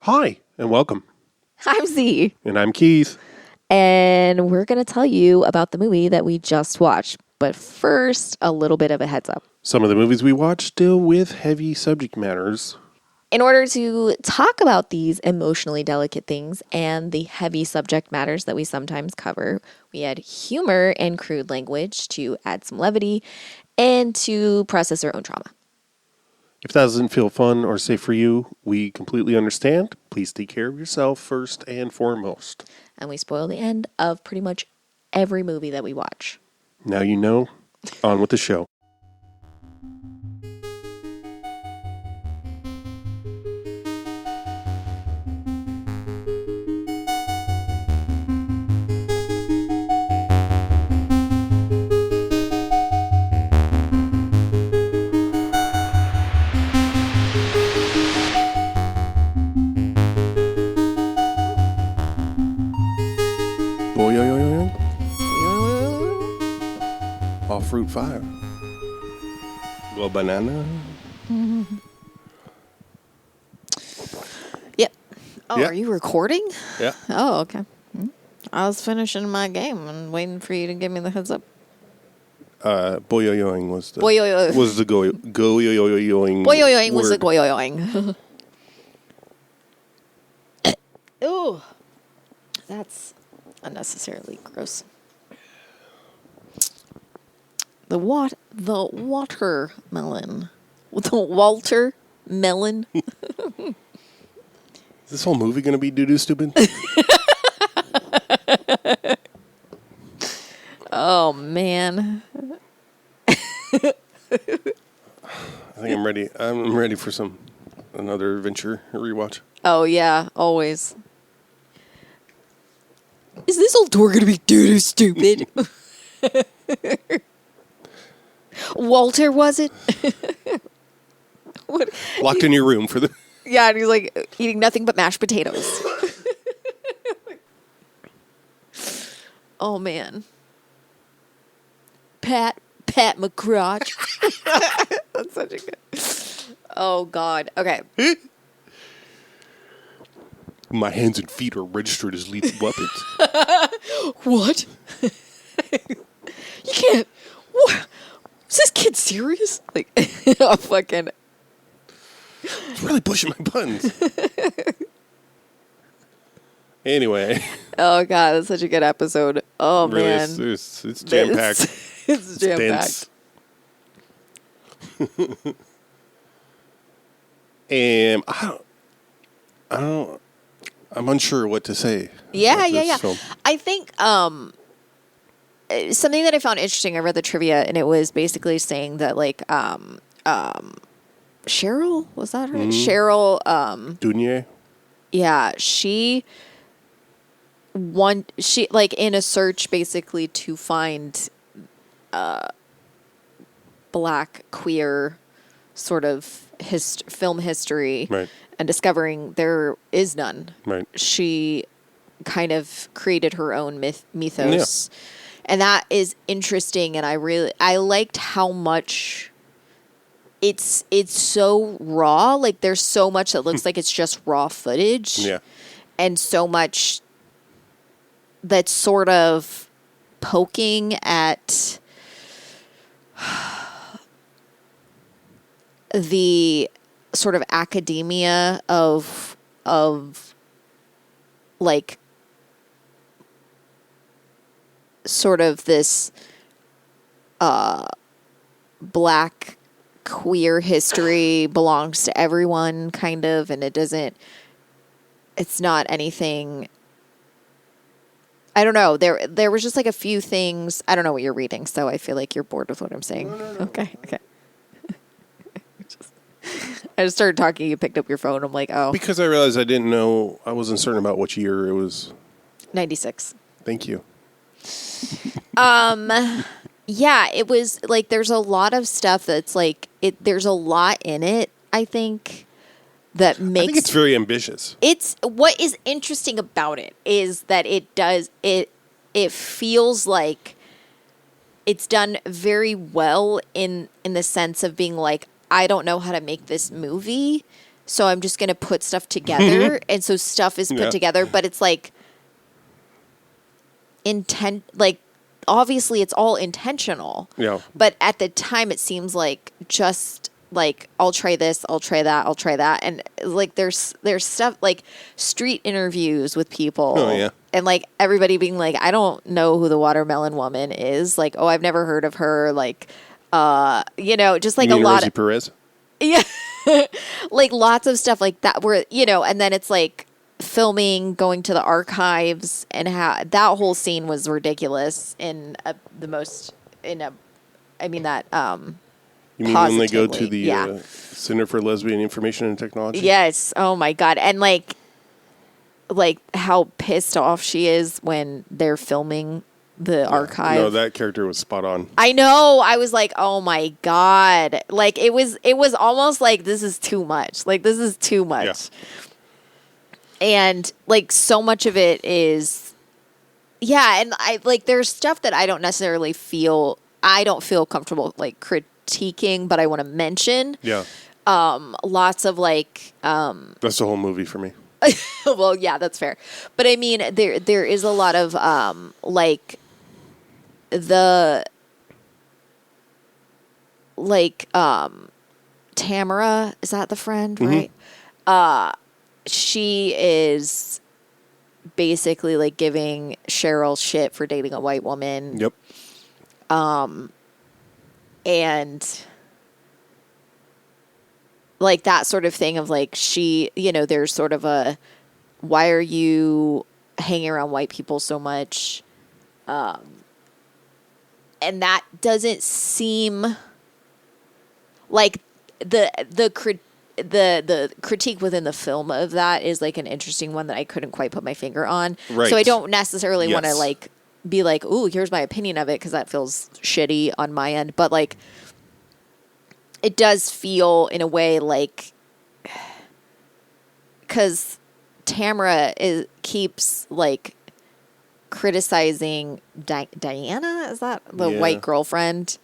Hi, and welcome. I'm Z, And I'm Keith. and we're going to tell you about the movie that we just watched. But first, a little bit of a heads up. Some of the movies we watch deal with heavy subject matters. In order to talk about these emotionally delicate things and the heavy subject matters that we sometimes cover, we add humor and crude language to add some levity and to process our own trauma. If that doesn't feel fun or safe for you, we completely understand. Please take care of yourself first and foremost. And we spoil the end of pretty much every movie that we watch. Now you know. On with the show. Boy, all fruit 5. Well, banana. Yep. Oh, Yeah. Are you recording? Yeah. Oh, okay. I was finishing my game and waiting for you to give me the heads up. Boyoyoing was the Boyoyo. was the go-yoing. Boyoyoing was the word. goyoyoing. Ooh. That's unnecessarily gross. The watermelon. The Walter melon. Is this whole movie going to be doo-doo stupid? Oh, man. I think I'm ready. I'm ready for another adventure rewatch. Oh, yeah, always. Is this old tour going to be doo-doo stupid? Walter, was it? What? Locked in your room for the... Yeah, and he's like eating nothing but mashed potatoes. Oh, man. Pat McCrotch. That's such a good... Oh, God. Okay. My hands and feet are registered as lethal weapons. What? You can't... What? Is this kid serious? Like, oh, fucking... It's really pushing my buttons. Anyway. Oh, God, that's such a good episode. Oh, Really, man. it's jam-packed. It's jam-packed. And I'm unsure what to say. Yeah. about this film. I think something that I found interesting, I read the trivia, and it was basically saying that, like, Cheryl, was that right? Cheryl, Dunye? yeah, she, like, in a search, basically, to find Black, queer, sort of film history, Right. and discovering there is none. Right. She kind of created her own mythos. And that is interesting, and I liked how much it's so raw. Like, there's so much that looks like it's just raw footage. Yeah. And so much that's sort of poking at the sort of academia of like sort of this Black queer history belongs to everyone, kind of, and it's not anything. I don't know. There was just like a few things. I don't know what you're reading, so I feel like you're bored with what I'm saying. No. Okay. I just started talking. You picked up your phone. I'm like, oh. Because I realized I didn't know, I wasn't certain about which year it was. 96. Thank you. Yeah, it was like there's a lot of stuff that's like there's a lot in it, I think, that makes I think it's very ambitious. It's what is interesting about it is that it feels like it's done very well in the sense of being like, I don't know how to make this movie, so I'm just going to put stuff together. And so stuff is put together, but it's like obviously it's all intentional. Yeah. But at the time it seems like just like, I'll try this, I'll try that, I'll try that. And like, there's stuff like street interviews with people. Oh, yeah. And like everybody being like, I don't know who the watermelon woman is. Like, oh, I've never heard of her. Like, just like You a mean lot Rosie of, Perez? yeah, like lots of stuff like that where, and then it's like filming, going to the archives, and how that whole scene was ridiculous in that, You mean when they go to the Center for Lesbian Information and Technology? Yes. Oh my God. And like how pissed off she is when they're filming the archive. No, that character was spot on. I know. I was like, oh my God. Like it was almost like, this is too much. Like, this is too much. Yeah. And like so much of it is, and I like, there's stuff that I don't feel comfortable like critiquing, but I want to mention. Yeah. Lots of like, that's the whole movie for me. Well, yeah, that's fair. But I mean, there is a lot of, Tamara, is that the friend, right? She is basically like giving Cheryl shit for dating a white woman. Yep. And like that sort of thing of like, she, there's sort of a, why are you hanging around white people so much? And that doesn't seem like the critique within the film of that is like an interesting one that I couldn't quite put my finger on. Right. So I don't necessarily want to like be like, ooh, here's my opinion of it, because that feels shitty on my end. But like, it does feel in a way like, because Tamara keeps like criticizing Diana, is that the white girlfriend?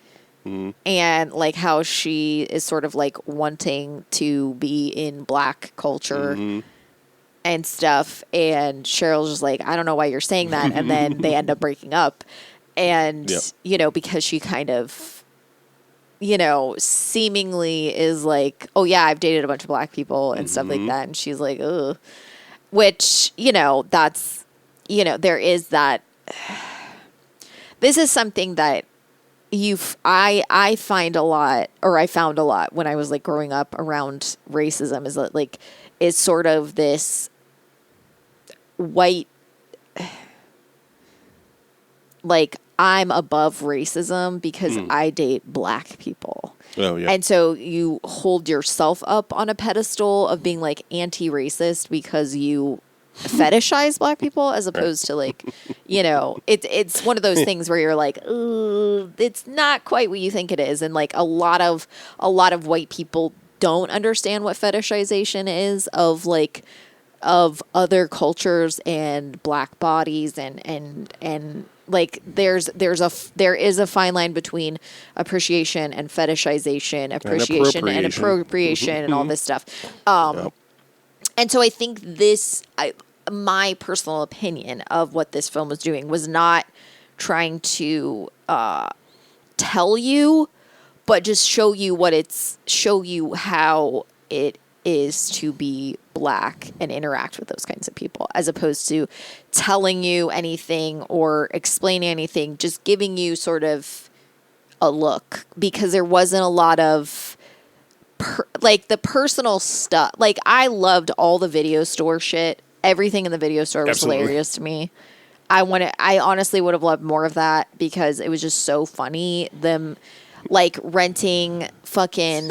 Mm-hmm. And like how she is sort of like wanting to be in black culture and stuff. And Cheryl's just like, I don't know why you're saying that. And then they end up breaking up. And, because she kind of, seemingly is like, oh yeah, I've dated a bunch of black people and stuff like that. And she's like, ugh. Which, that's, there is that. This is something that I find a lot, or I found a lot when I was like growing up around racism, is that like, is sort of this white, like, I'm above racism because I date black people. Oh, yeah. And so you hold yourself up on a pedestal of being like anti-racist because you fetishize black people, as opposed to like, it's one of those things where you're like, ooh, it's not quite what you think it is. And like a lot of white people don't understand what fetishization is of like, of other cultures and black bodies and like there is a fine line between appreciation and fetishization, appreciation and appropriation and all this stuff. And so I think my personal opinion of what this film was doing was not trying to tell you, but just show you how it is to be black and interact with those kinds of people, as opposed to telling you anything or explaining anything, just giving you sort of a look, because there wasn't a lot of like the personal stuff. Like, I loved all the video store shit. Everything in the video store was hilarious to me. I honestly would have loved more of that, because it was just so funny. Them like renting fucking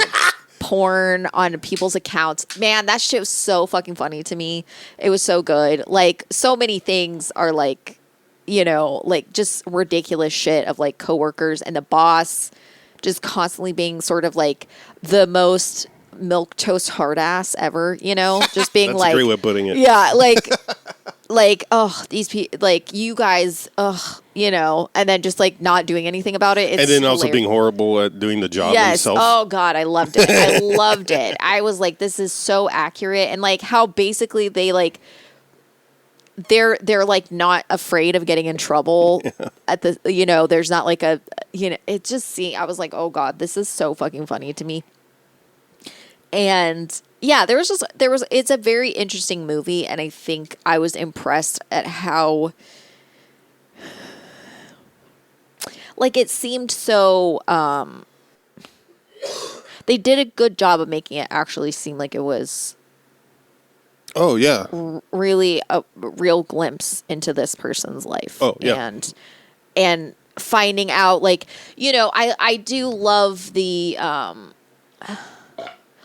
porn on people's accounts. Man, that shit was so fucking funny to me. It was so good. Like, so many things are like, like just ridiculous shit of like coworkers and the boss just constantly being sort of like the most milquetoast hard ass ever, just being That's like, a great way of putting it. Yeah, like like, oh, these people, like, you guys, you know, and then just like not doing anything about it. It's And then also hilarious. being horrible at doing the job Yes. himself. Oh God, I loved it. I loved it. I was like, this is so accurate, and like how basically they like they're like not afraid of getting in trouble at the, you know, there's not like a, you know, it just I was like, oh God, this is so fucking funny to me. And yeah, it's a very interesting movie, and I think I was impressed at how, like, it seemed so, they did a good job of making it actually seem like it was Oh, yeah. really a real glimpse into this person's life. Oh, yeah. And finding out, like, you know, I do love the,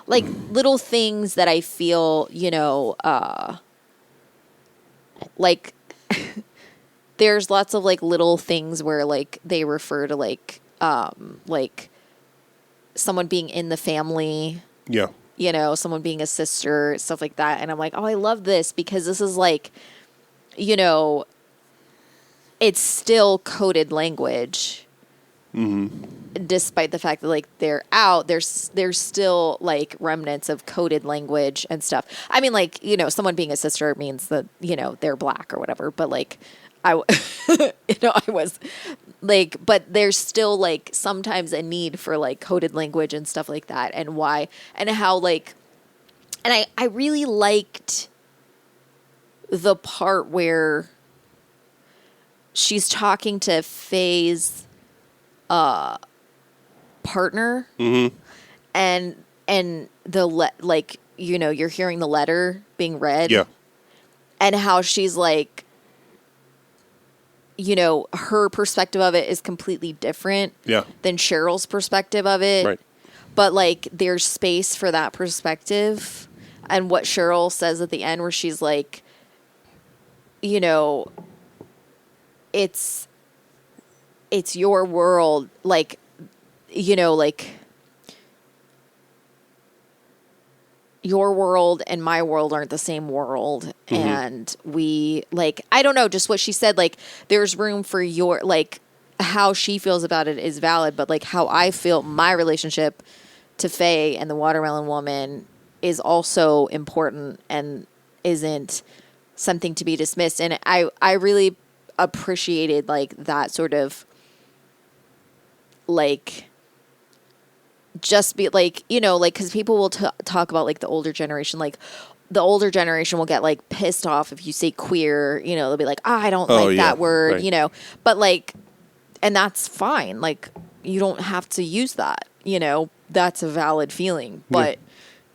like, little things that I feel, you know, like, there's lots of, like, little things where, like, they refer to, like, someone being in the family, Yeah. you know, someone being a sister, stuff like that. And I'm like, oh, I love this because this is like, you know, it's still coded language. Despite the fact that like they're out, there's still like remnants of coded language and stuff. I mean, like, you know, someone being a sister means that, you know, they're black or whatever, but like you know, I was like, but there's still like sometimes a need for like coded language and stuff like that, and why and how, like, and I really liked the part where she's talking to Faye's partner, and like, you know, you're hearing the letter being read, Yeah. and how she's like, you know, her perspective of it is completely different Yeah. than Cheryl's perspective of it. Right. But like there's space for that perspective. And what Cheryl says at the end where she's like, you know, it's your world, like, you know, like your world and my world aren't the same world. And we, like, I don't know, just what she said, like, there's room for your, like, how she feels about it is valid, but like how I feel my relationship to Faye and the Watermelon Woman is also important and isn't something to be dismissed. And I really appreciated like that sort of, like, just be like, you know, like, because people will talk about like the older generation, like the older generation will get like pissed off if you say queer, you know, they'll be like, oh, I don't like that word, right. you know, but like, and that's fine. Like, you don't have to use that, you know, that's a valid feeling, but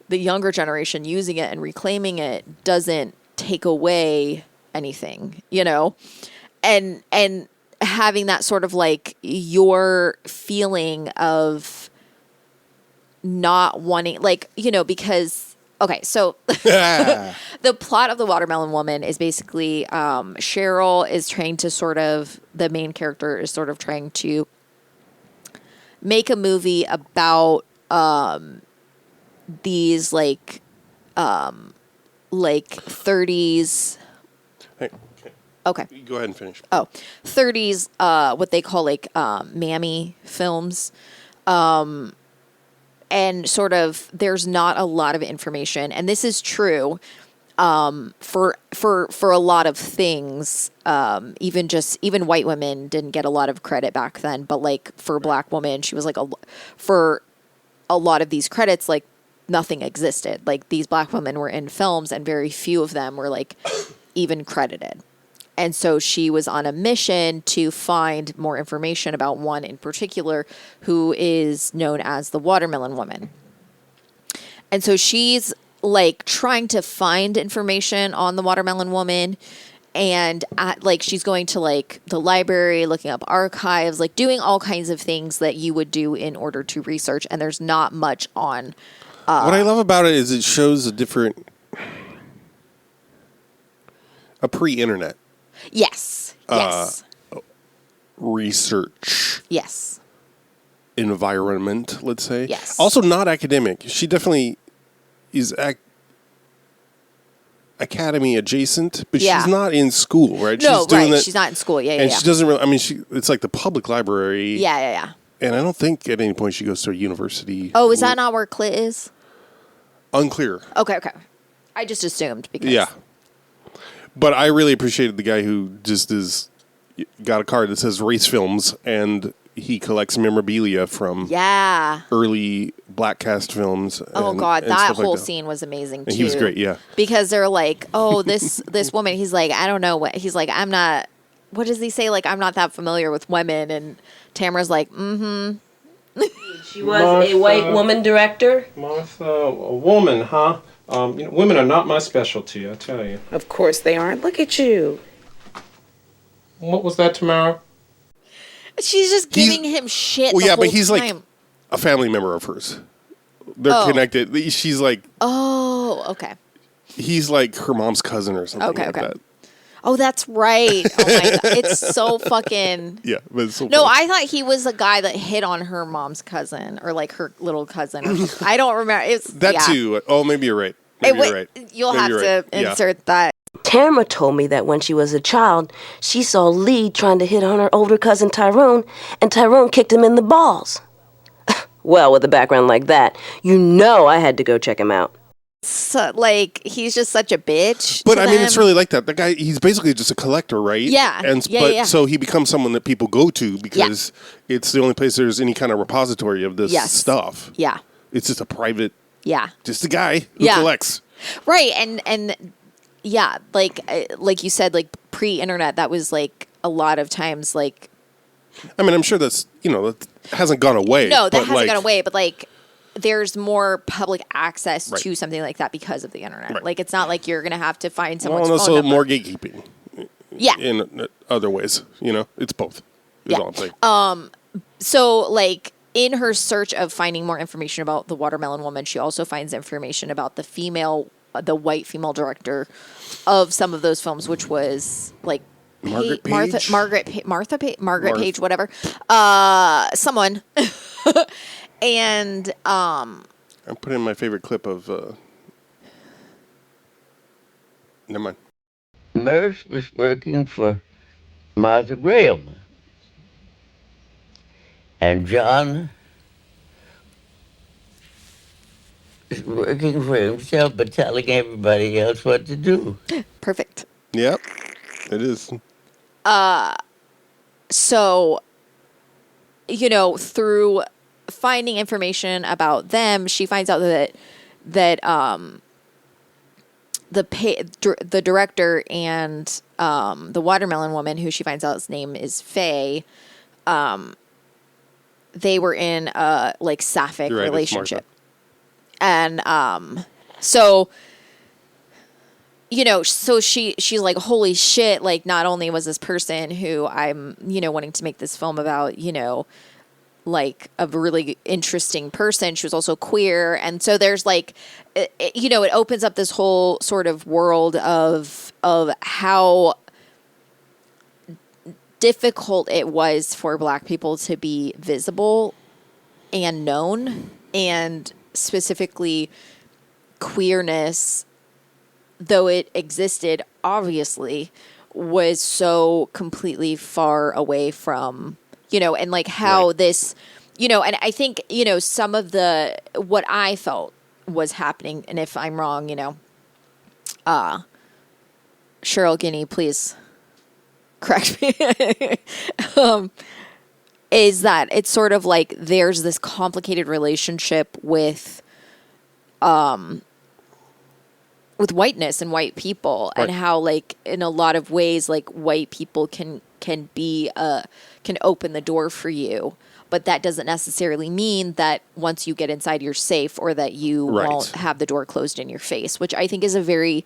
the younger generation using it and reclaiming it doesn't take away anything, you know, and having that sort of like your feeling of not wanting, like, you know, because, okay, so the plot of The Watermelon Woman is basically Cheryl is trying to sort of, the main character is sort of trying to make a movie about these like 30s. Hey, Okay. go ahead and finish. 30s, what they call like mammy films. And sort of there's not a lot of information, and this is true for a lot of things. Even white women didn't get a lot of credit back then, but like for a black woman, she was like for a lot of these credits, like nothing existed. Like these black women were in films, and very few of them were like even credited. And so she was on a mission to find more information about one in particular who is known as the Watermelon Woman. And so she's like trying to find information on the Watermelon Woman, and like she's going to like the library, looking up archives, like doing all kinds of things that you would do in order to research. And there's not much on. What I love about it is it shows a pre-internet Yes. Yes. research Yes. environment, let's say. Yes. Also not academic. She definitely is academy adjacent, but Yeah. she's not in school, right? No, she's doing right. that, She's not in school. Yeah, yeah, and yeah. she doesn't really. I mean, it's like the public library. Yeah, yeah, yeah. And I don't think at any point she goes to a university. Oh, is that not where Clit is? Unclear. Okay, okay. I just assumed because. Yeah. But I really appreciated the guy who just got a card that says race films, and he collects memorabilia from Yeah. early black cast films. Oh and- God, and that stuff like whole scene was amazing too. And he was great, yeah. Because they're like, oh, this woman. He's like, I don't know what. He's like, I'm not. What does he say? Like, I'm not that familiar with women. And Tamara's like, mm-hmm. She was a white woman director. Martha, a woman, huh? Women are not my specialty, I tell you. Of course they aren't. Look at you. What was that, Tamara? She's just giving him shit. Well, the yeah, but whole he's time. like a family member of hers. They're Oh. connected. She's like, Oh, okay. he's like her mom's cousin or something Okay, like okay. that. Oh, that's right. Oh my God, it's so fucking. Yeah, but it's so No, funny. I thought he was the guy that hit on her mom's cousin or like her little cousin. Or something. I don't remember. It's That yeah. too. Oh, maybe you're right. Maybe you're right. You'll Maybe have you're to right. Yeah. insert that. Tamara told me that when she was a child, she saw Lee trying to hit on her older cousin Tyrone, and Tyrone kicked him in the balls. Well, with a background like that, you know I had to go check him out. So, like he's just such a bitch. But to I mean, it's them. really like that. The guy, he's basically just a collector, right? Yeah. And Yeah, but yeah. so he becomes someone that people go to because it's the only place there's any kind of repository of this Yes. stuff. Yeah. It's just a private, Yeah. just a guy who Yeah. collects. Right. And yeah, like you said, like pre-internet, that was like a lot of times like I mean, I'm sure that hasn't gone away. no, that but hasn't like, gone away, but like there's more public access Right. to something like that because of the internet. Right. Like it's not like you're gonna have to find Well, someone's and phone also number. more gatekeeping Yeah. in other ways. It's both. Is Yeah. all I'm saying. So, like, in her search of finding more information about the watermelon woman, she also finds information about the white female director of some of those films, which was like Margaret Margaret Page, whatever. Someone. And I'm putting in my favorite clip of. Never mind. Murph was working for Martha Graham. And John is working for himself but telling everybody else what to do. perfect. Yep, it is. So, through finding information about them, she finds out that the director and the watermelon woman, who she finds out his name is Faye, they were in a like sapphic You're right, it's relationship, Martha. and so. So she's like, holy shit, like not only was this person who I'm, wanting to make this film about, like a really interesting person, she was also queer. And so there's like, it opens up this whole sort of world of how difficult it was for Black people to be visible and known, and specifically queerness, though it existed, obviously, was so completely far away from, and like how Right. this, and I think, some of what I felt was happening, and if I'm wrong, Cheryl Guinea, please correct me, is that it's sort of like there's this complicated relationship with whiteness and white people, and Right. how like in a lot of ways like white people can open the door for you, but that doesn't necessarily mean that once you get inside you're safe, or that you Right. won't have the door closed in your face, which I think is a very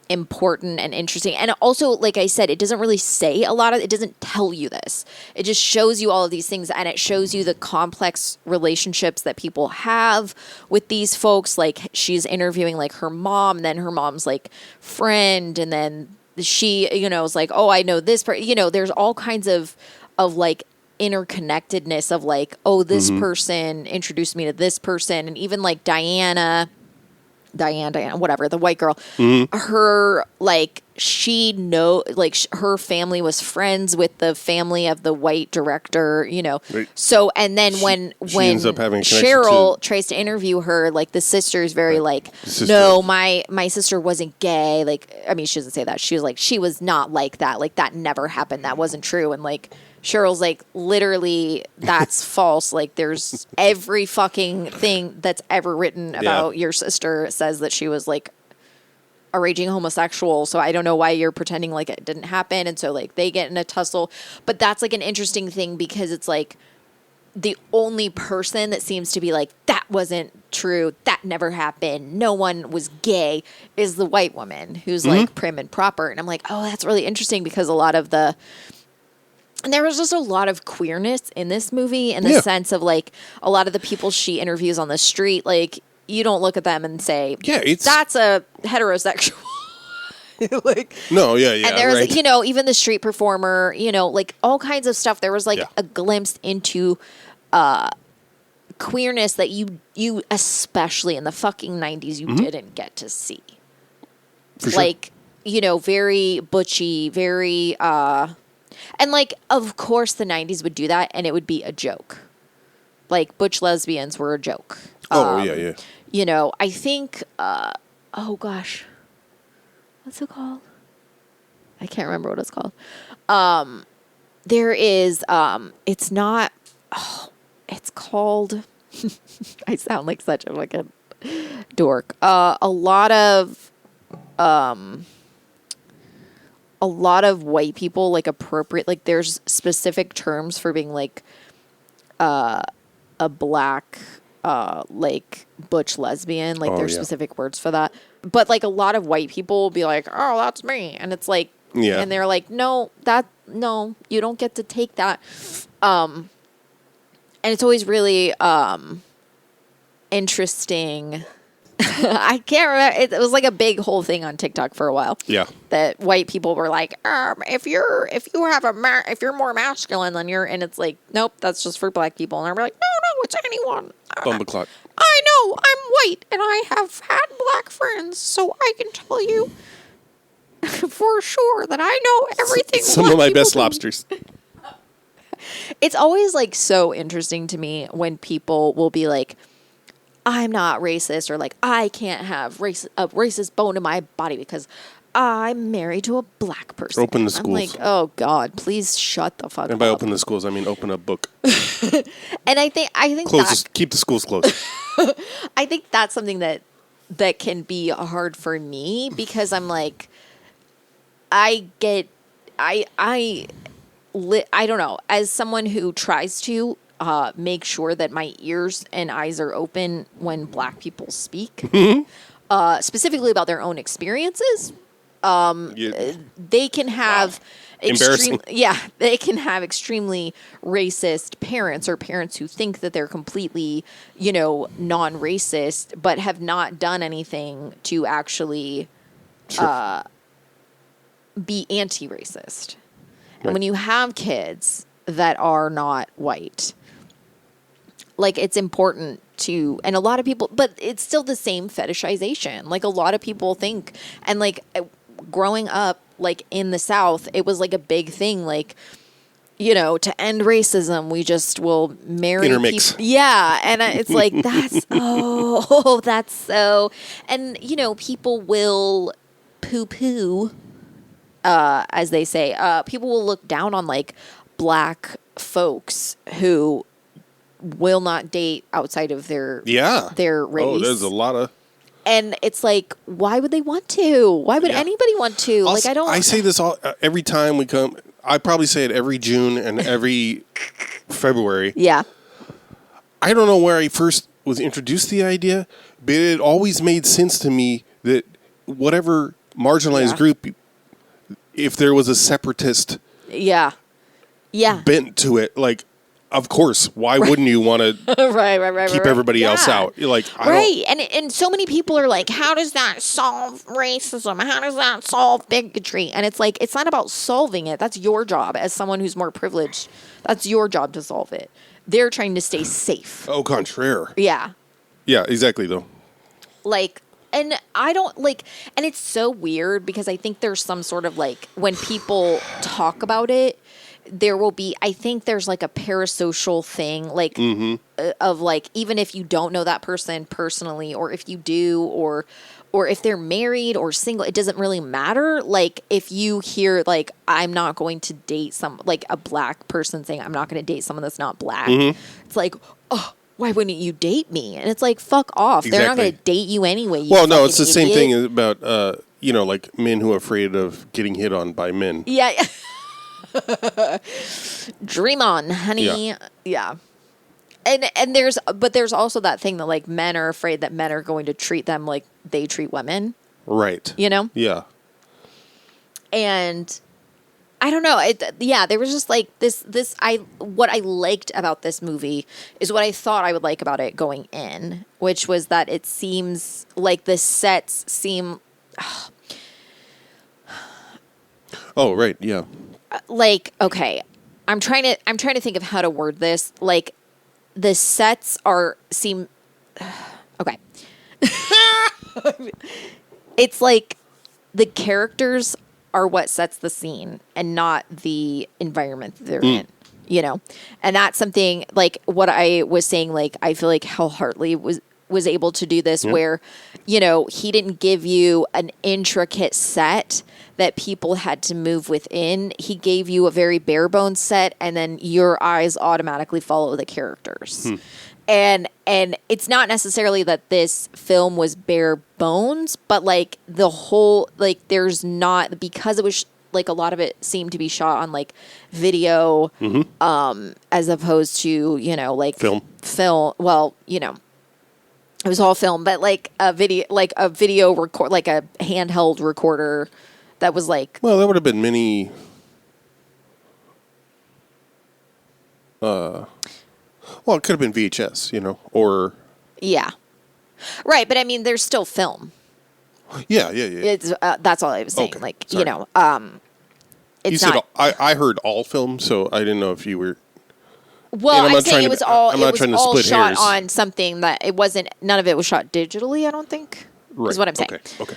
important and interesting. And also, like I said, it doesn't really say a lot of, it doesn't tell you this. It just shows you all of these things, and it shows you the complex relationships that people have with these folks. Like she's interviewing like her mom, then her mom's like friend, and then she, is like, oh, I know this there's all kinds of like interconnectedness of like, oh, this person introduced me to this person. And even like Diana, Diana, whatever, the white girl, Mm-hmm. her, like, her family was friends with the family of the white director, you know. Right. So, and then when ends up having a connection Cheryl to- tries to interview her, like, the sister's very like, sister- no, my sister wasn't gay. Like, I mean, she doesn't say that. She was like, she was not like that. Like, that never happened. That wasn't true. And like, Cheryl's like, literally, that's false. Like, there's every fucking thing that's ever written about your sister says that she was like a raging homosexual. So I don't know why you're pretending like it didn't happen. And so like they get in a tussle. But that's like an interesting thing because it's like the only person that seems to be like, that wasn't true. That never happened. No one was gay is the white woman who's like prim and proper. And I'm like, oh, that's really interesting because a lot of and there was just a lot of queerness in this movie in the sense of like a lot of the people she interviews on the street, like you don't look at them and say, that's a heterosexual. Like, no, yeah. And there's, right. you know, even the street performer, you know, like all kinds of stuff. There was like Yeah. a glimpse into queerness that you especially in the fucking 90s, you didn't get to see. For sure. Like, you know, very butchy, very, and like, of course the 90s would do that and it would be a joke. Like butch lesbians were a joke. Oh, yeah. You know, I think, oh gosh, what's it called? I can't remember what it's called. There is, it's not, it's called, I sound like such a fucking dork. A lot of white people like appropriate, like there's specific terms for being like, a black, like butch lesbian, like there's specific words for that. But like a lot of white people will be like, oh, that's me. And it's like, and they're like, no, you don't get to take that. And it's always really, interesting. I can't remember. It was like a big whole thing on TikTok for a while. Yeah. That white people were like, if you're more masculine than you're, and it's like, nope, that's just for black people. And they're like, no, it's anyone. Bumbleclot. I know, I'm white, and I have had black friends, so I can tell you for sure that I know everything. Some black of my people best do. lobsters. It's always like so interesting to me when people will be like, I'm not racist, or like, I can't have a racist bone in my body because I'm married to a black person. Open the I'm schools. like, oh God, please shut the fuck And by up. open the schools, I mean open a book. And I think Keep the schools closed. I think that's something that can be hard for me because I'm like, I don't know, as someone who tries to make sure that my ears and eyes are open when black people speak, specifically about their own experiences. They can have Embarrassing. they can have extremely racist parents or parents who think that they're completely, you know, non-racist, but have not done anything to actually be anti-racist. And when you have kids that are not white, like it's important to, and a lot of people, but it's still the same fetishization. Like a lot of people think, and like growing up, like in the South, it was like a big thing. Like, you know, to end racism, we just will marry Intermix. people. Yeah. And it's like, that's so, and you know, people will poo-poo, as they say, people will look down on like black folks who will not date outside of their race. Oh, there's a lot of. And it's like, why would they want to? Why would anybody want to? I say this every time we come. I probably say it every June and every February. Yeah. I don't know where I first was introduced to the idea, but it always made sense to me that whatever marginalized group, if there was a separatist bent to it, like, of course, why wouldn't you want to keep everybody else out? You're like, and so many people are like, how does that solve racism? How does that solve bigotry? And it's like, it's not about solving it. That's your job as someone who's more privileged. That's your job to solve it. They're trying to stay safe. au contraire. Yeah. Yeah, exactly, though. Like, And I don't like, and it's so weird because I think there's some sort of like, when people talk about it, there will be, I think there's like a parasocial thing, like of like, even if you don't know that person personally, or if you do, or if they're married or single, it doesn't really matter. Like if you hear like, I'm not going to date like a black person saying, I'm not going to date someone that's not black. It's like, oh, why wouldn't you date me? And it's like, fuck off. They're not going to date you anyway. Well, no, it's the same thing about, like men who are afraid of getting hit on by men. Yeah. Dream on, honey. Yeah. And there's also that thing that like men are afraid that men are going to treat them like they treat women. Right. You know? Yeah. And I don't know. There was just like what I liked about this movie is what I thought I would like about it going in, which was that it seems like the sets seem Oh, right. Yeah. like, okay, I'm trying to think of how to word this. Like the sets seem okay. It's like the characters are what sets the scene and not the environment that they're in, you know? And that's something like what I was saying, like, I feel like Hal Hartley was able to do this where, you know, he didn't give you an intricate set that people had to move within. He gave you a very bare bones set, and then your eyes automatically follow the characters. And it's not necessarily that this film was bare bones, but like the whole, like there's not, because it was like a lot of it seemed to be shot on like video, as opposed to, you know, like film. Well, you know, it was all film, but like a video record, like a handheld recorder that was like, well, that would have been many. Well, it could have been VHS, you know, or yeah, right. But I mean, there's still film. Yeah. It's that's all I was saying. Okay, like, sorry. you know, it's you said not. I heard all film, so I didn't know if you were. Well, I'm I'm not saying trying it to- was all. I'm It not was trying to all split shot hairs. on something that it wasn't. None of it was shot digitally. I don't think. Right. Is what I'm saying. Okay.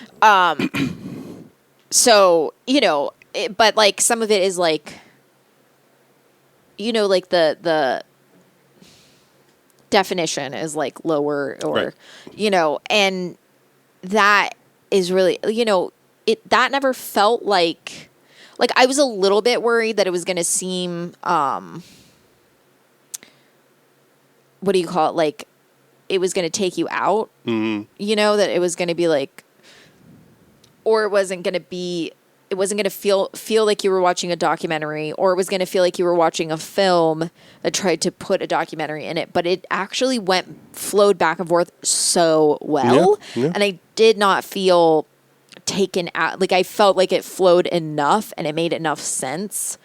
So, you know, but like some of it is like, you know, like the definition is like lower, or Right. you know, and that is really, you know, that never felt like I was a little bit worried that it was going to seem what do you call it, like it was going to take you out, you know, that it was going to be like, or it wasn't going to feel like you were watching a documentary, or it was going to feel like you were watching a film that tried to put a documentary in it, but it actually flowed back and forth so well. Yeah. And I did not feel taken out. Like I felt like it flowed enough and it made enough sense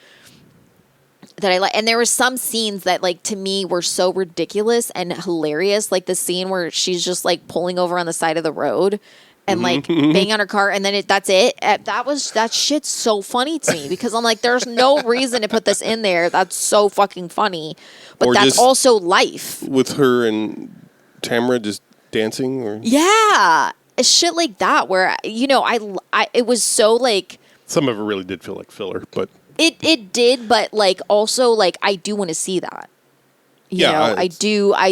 that I like. And there were some scenes that like to me were so ridiculous and hilarious. Like the scene where she's just like pulling over on the side of the road and like banging on her car, and then that's it. That shit's so funny to me because I'm like, there's no reason to put this in there. That's so fucking funny, but Or that's just- also life. With her and Tamara just dancing, or Yeah, shit like that. Where you know, I it was so like some of it really did feel like filler, but it did, but like also like I do want to see that. You know, I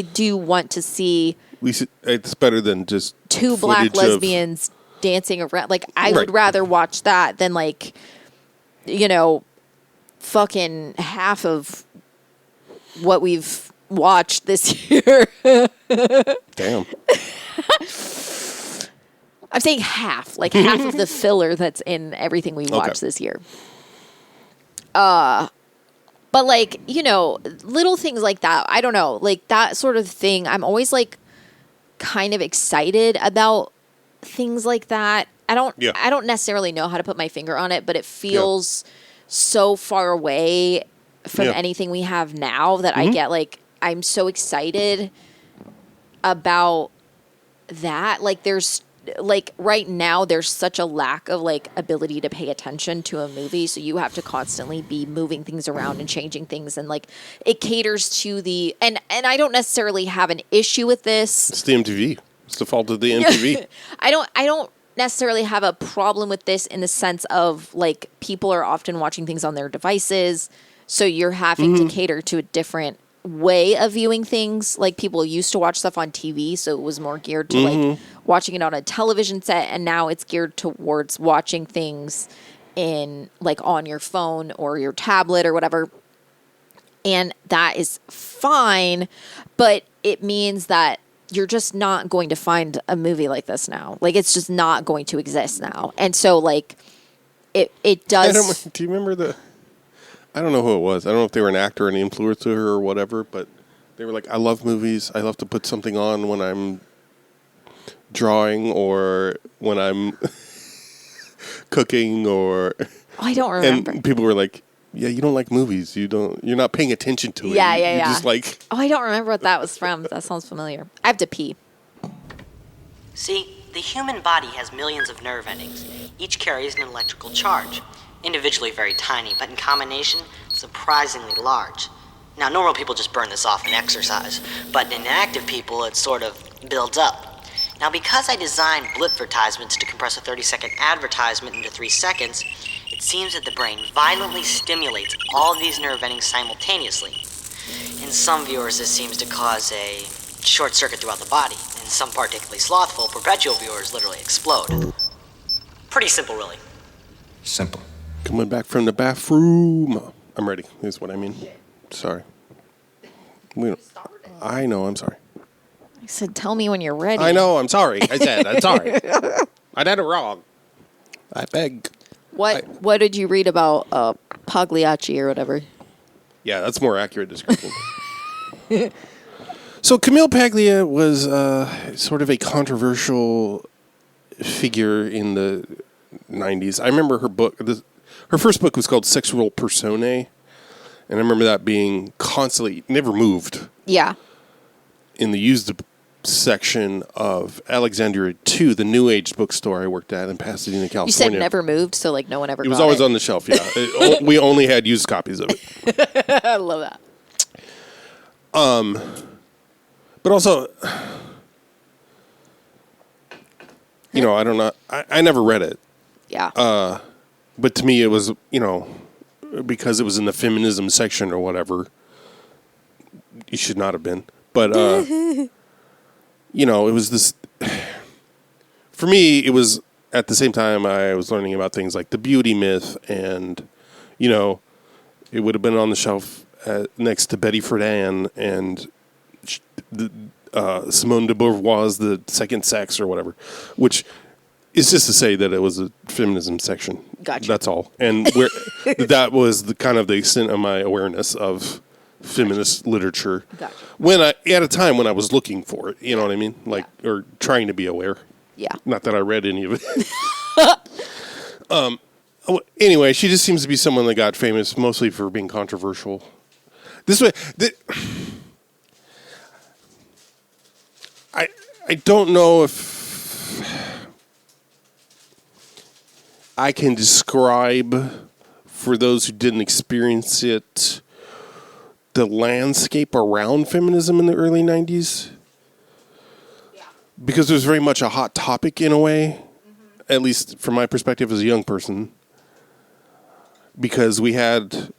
do want to see. At least it's better than just Two black footage of- lesbians dancing around. Like I would Right. rather watch that than like, you know, fucking half of what we've watched this year. Damn. I'm saying half, like half of the filler that's in everything we watched this year. But like, you know, little things like that. I don't know, like that sort of thing. I'm always like kind of excited about things like that. I don't necessarily know how to put my finger on it, but it feels so far away from anything we have now that I get like, I'm so excited about that. Like there's like right now there's such a lack of like ability to pay attention to a movie, so you have to constantly be moving things around and changing things, and like it caters to the and I don't necessarily have an issue with this. It's the MTV. It's the fault of the MTV. I don't necessarily have a problem with this in the sense of like people are often watching things on their devices, so you're having to cater to a different way of viewing things. Like people used to watch stuff on TV, so it was more geared to like watching it on a television set, and now it's geared towards watching things in like on your phone or your tablet or whatever. And that is fine, but it means that you're just not going to find a movie like this now. Like it's just not going to exist now. And so like it does. Do you remember I don't know who it was. I don't know if they were an actor, an influencer or whatever, but they were like, I love movies. I love to put something on when I'm drawing or when I'm cooking or... I don't remember. And people were like, yeah, you don't like movies. You're not paying attention to it. Yeah. You're just like... Oh, I don't remember what that was from. That sounds familiar. I have to pee. See, the human body has millions of nerve endings. Each carries an electrical charge. Individually very tiny, but in combination, surprisingly large. Now, normal people just burn this off in exercise, but in active people, it sort of builds up. Now, because I designed blitvertisements to compress a 30-second advertisement into 3 seconds, it seems that the brain violently stimulates all of these nerve endings simultaneously. In some viewers, this seems to cause a short circuit throughout the body. In some particularly slothful, perpetual viewers literally explode. Pretty simple, really. Simple. Coming back from the bathroom. I'm ready, is what I mean. Sorry. I know, I'm sorry. I said, tell me when you're ready. I know, I'm sorry. I said, I'm sorry. I did it wrong. I beg. What did you read about Pagliacci or whatever? Yeah, that's more accurate description. So Camille Paglia was sort of a controversial figure in the 90s. I remember her book. Her first book was called Sexual Personae, and I remember that being constantly, never moved. Yeah. In the used section of Alexandria 2, the New Age bookstore I worked at in Pasadena, California. You said never moved, so like no one ever got it. It was always on the shelf, yeah. We only had used copies of it. I love that. But also, you know, I don't know. I never read it. Yeah. But to me, it was, you know, because it was in the feminism section or whatever, it should not have been. But, you know, it was this... For me, it was, at the same time, I was learning about things like the beauty myth and, you know, it would have been on the shelf next to Betty Friedan and Simone de Beauvoir's The Second Sex or whatever, which... It's just to say that it was a feminism section. Gotcha. That's all. And that was the kind of the extent of my awareness of feminist literature. Gotcha. At a time when I was looking for it, you know what I mean? Like, or trying to be aware. Yeah. Not that I read any of it. Anyway, she just seems to be someone that got famous mostly for being controversial. This way, I don't know if I can describe, for those who didn't experience it, the landscape around feminism in the early 90s. Yeah. Because it was very much a hot topic in a way, at least from my perspective as a young person. Because we had,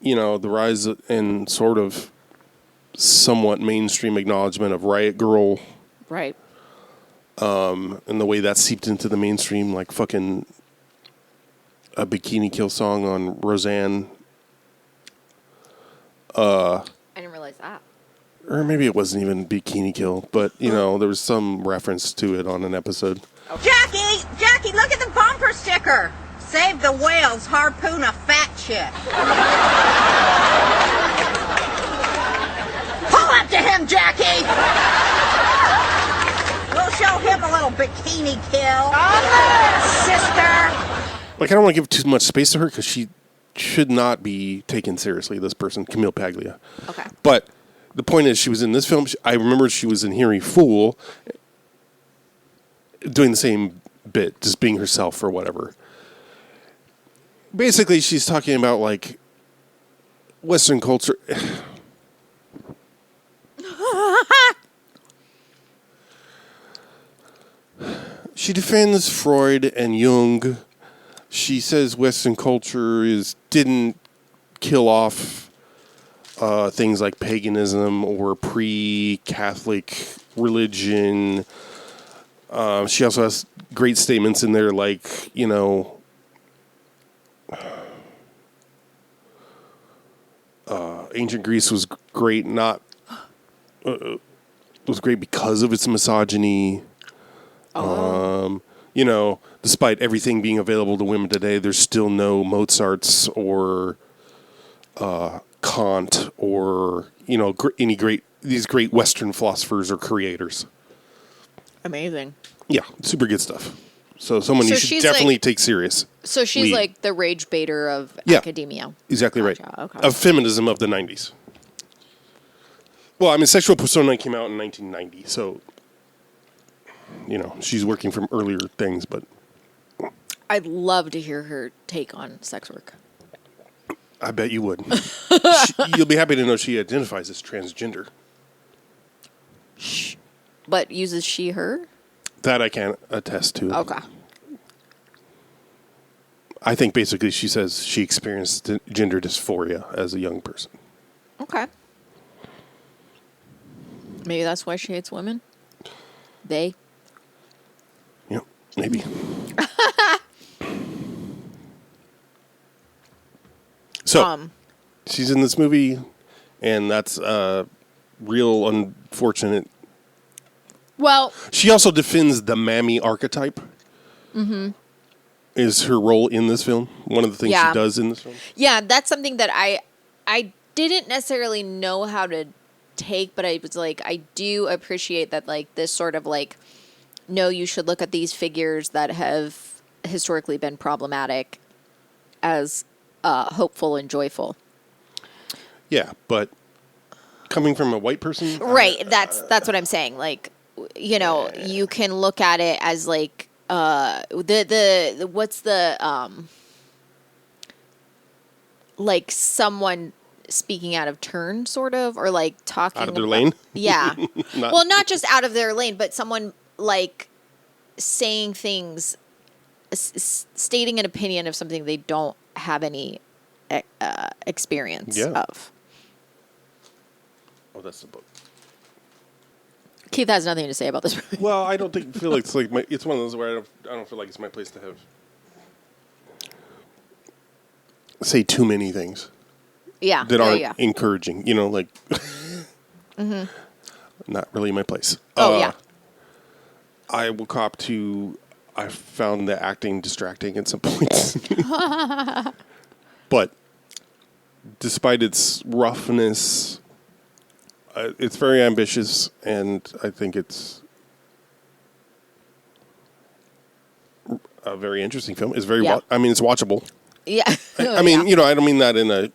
you know, the rise and sort of somewhat mainstream acknowledgement of Riot Girl. Right. And the way that seeped into the mainstream, like fucking a Bikini Kill song on Roseanne. I didn't realize that. Or maybe it wasn't even Bikini Kill, but, you know, there was some reference to it on an episode. Jackie, look at the bumper sticker. Save the whales, harpoon a fat chick. Pull up to him, Jackie! We'll show him a little bikini kill. Sister! Like, I don't want to give too much space to her because she should not be taken seriously, this person, Camille Paglia. Okay. But the point is, she was in this film. I remember she was in Hearing Fool doing the same bit, just being herself or whatever. Basically, she's talking about, like, Western culture. She defends Freud and Jung. She says Western culture didn't kill off things like paganism or pre-Catholic religion. She also has great statements in there like, ancient Greece was great, was great because of its misogyny. Despite everything being available to women today, there's still no Mozarts or Kant or these great Western philosophers or creators. Amazing. Yeah, super good stuff. So someone you should definitely take serious. So she's like the rage baiter of academia. Exactly right. Okay. Of feminism of the 90s. Well, I mean, Sexual Persona came out in 1990, so, she's working from earlier things, but... I'd love to hear her take on sex work. I bet you would. You'll be happy to know she identifies as transgender. But uses she, her? That I can attest to. Okay. I think basically she says she experienced gender dysphoria as a young person. Okay. Maybe that's why she hates women? They? Yep, maybe. So, she's in this movie, and that's real unfortunate. Well... She also defends the mammy archetype. Mm-hmm. Is her role in this film. One of the things she does in this film. Yeah, that's something that I didn't necessarily know how to take, but I was like, I do appreciate that, like, this sort of like, no, you should look at these figures that have historically been problematic as hopeful and joyful. Yeah, but coming from a white person, right? That's what I'm saying. Like, you can look at it as like the what's the like someone speaking out of turn, sort of, or like talking out of their lane. Yeah. Well, not just out of their lane, but someone like saying things, stating an opinion of something they don't have any experience of. Oh, that's the book. Keith has nothing to say about this movie. Well, I don't feel like it's one of those where I don't feel like it's my place to have say too many things. Yeah. That aren't encouraging, like mm-hmm. Not really my place. Yeah. I will cop to I found the acting distracting at some points. But despite its roughness, it's very ambitious, and I think it's a very interesting film. It's very it's watchable. Yeah. I mean, I don't mean that in a...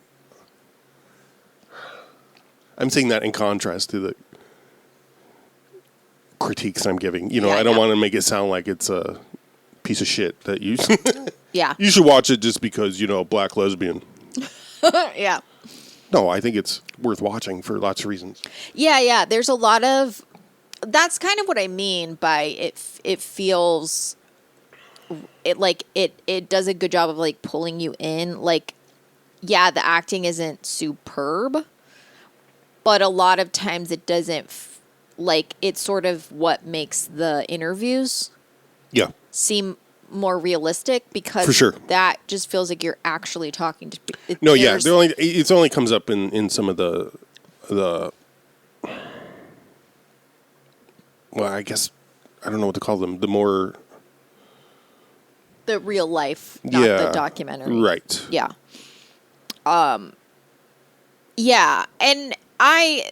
I'm saying that in contrast to the critiques I'm giving. I don't want to make it sound like it's a piece of shit that you... Yeah. You should watch it just because, black lesbian. Yeah. No, I think it's worth watching for lots of reasons. Yeah. There's a lot of... That's kind of what I mean by it feels... It does a good job of, like, pulling you in. Like, yeah, the acting isn't superb, but a lot of times it doesn't... it's sort of what makes the interviews seem more realistic, because for sure. That just feels like you're actually talking to people. No, yeah, it only comes up in some of the well, I guess I don't know what to call them. The more the real life, not the documentary, right? Yeah. Yeah, and I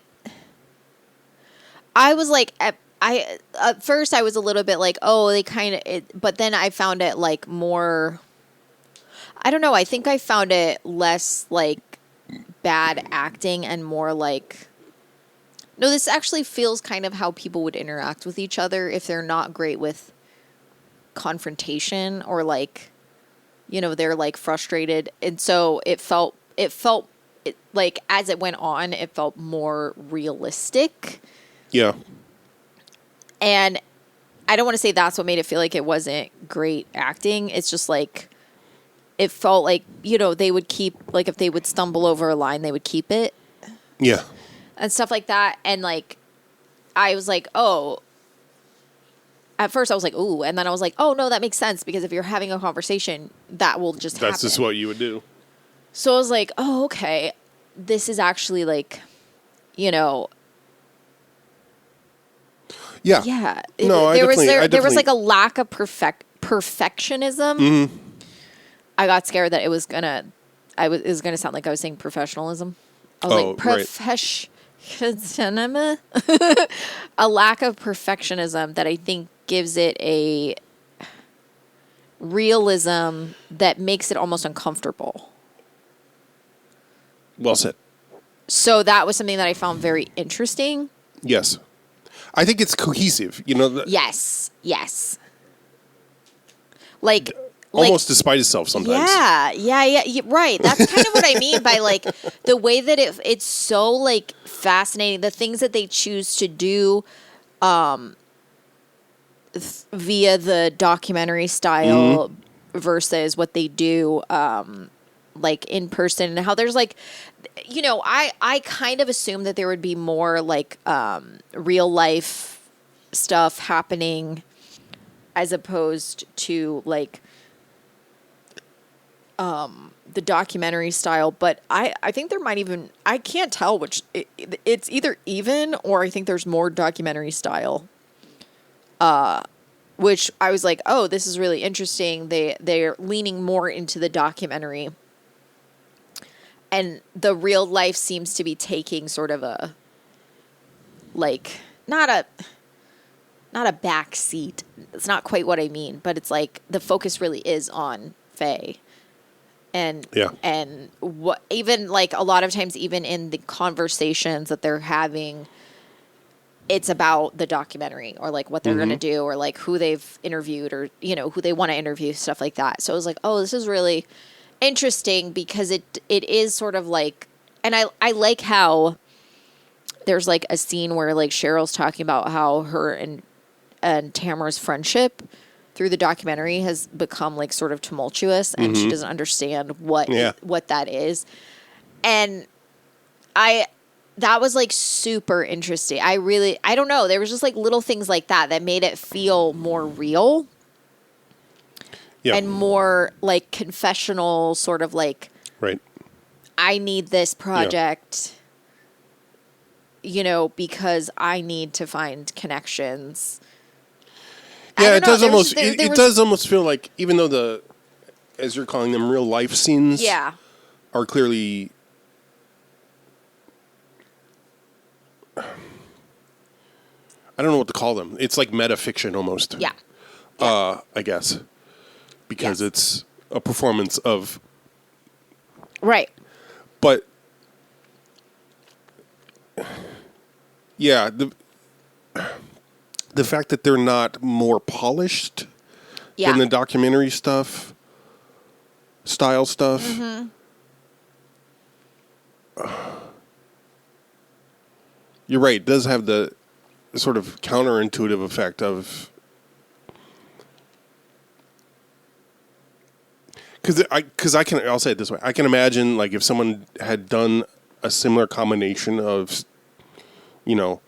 was like, at first I was a little bit like, oh, they kind of, but then I found it like more, I don't know, I think I found it less like bad acting and more like, no, this actually feels kind of how people would interact with each other if they're not great with confrontation, or like, they're like frustrated. And so it felt like as it went on, it felt more realistic. Yeah. And I don't want to say that's what made it feel like it wasn't great acting. It's just like, it felt like, you know, they would keep, like, if they would stumble over a line, they would keep it. Yeah. And stuff like that. And, like, I was like, oh. At first I was like, ooh. And then I was like, oh, no, that makes sense. Because if you're having a conversation, that will just happen. That's just what you would do. So I was like, oh, okay. This is actually, like, you know. Yeah. Yeah. No, there definitely was like a lack of perfectionism. Mm-hmm. I got scared that it was gonna sound like I was saying professionalism. I was like professionalism. A lack of perfectionism that I think gives it a realism that makes it almost uncomfortable. Well said. So that was something that I found very interesting. Yes. I think it's cohesive, you know. Yes. Like almost despite itself sometimes. Yeah, right. That's kind of what I mean by like the way that it's so like fascinating. The things that they choose to do via the documentary style versus what they do like in person, and how there's like, you know, I kind of assumed that there would be more like real life stuff happening as opposed to like the documentary style, but I think there might even, I can't tell which, it's either even or I think there's more documentary style, which I was like, oh, this is really interesting. They're leaning more into the documentary, and the real life seems to be taking sort of a, like, not a back seat. It's not quite what I mean, but it's like the focus really is on Faye. And what, even like a lot of times, even in the conversations that they're having, it's about the documentary or like what they're going to do or like who they've interviewed or, you know, who they want to interview, stuff like that. So I was like, oh, this is really interesting because it is sort of like, and I like how there's like a scene where like Cheryl's talking about how her and Tamara's friendship through the documentary has become like sort of tumultuous, and she doesn't understand what that is. And that was like super interesting. I don't know. There was just like little things like that made it feel more real. Yeah. And more like confessional, sort of like, right. I need this project, you know, because I need to find connections. Yeah, it does almost it does almost feel like, even though as you're calling them, real life scenes are clearly I don't know what to call them. It's like metafiction almost. Yeah. I guess. Because it's a performance of right. But yeah, the fact that they're not more polished than the documentary style stuff. You're right. It does have the sort of counterintuitive effect of, I'll say it this way. I can imagine like if someone had done a similar combination of, you know,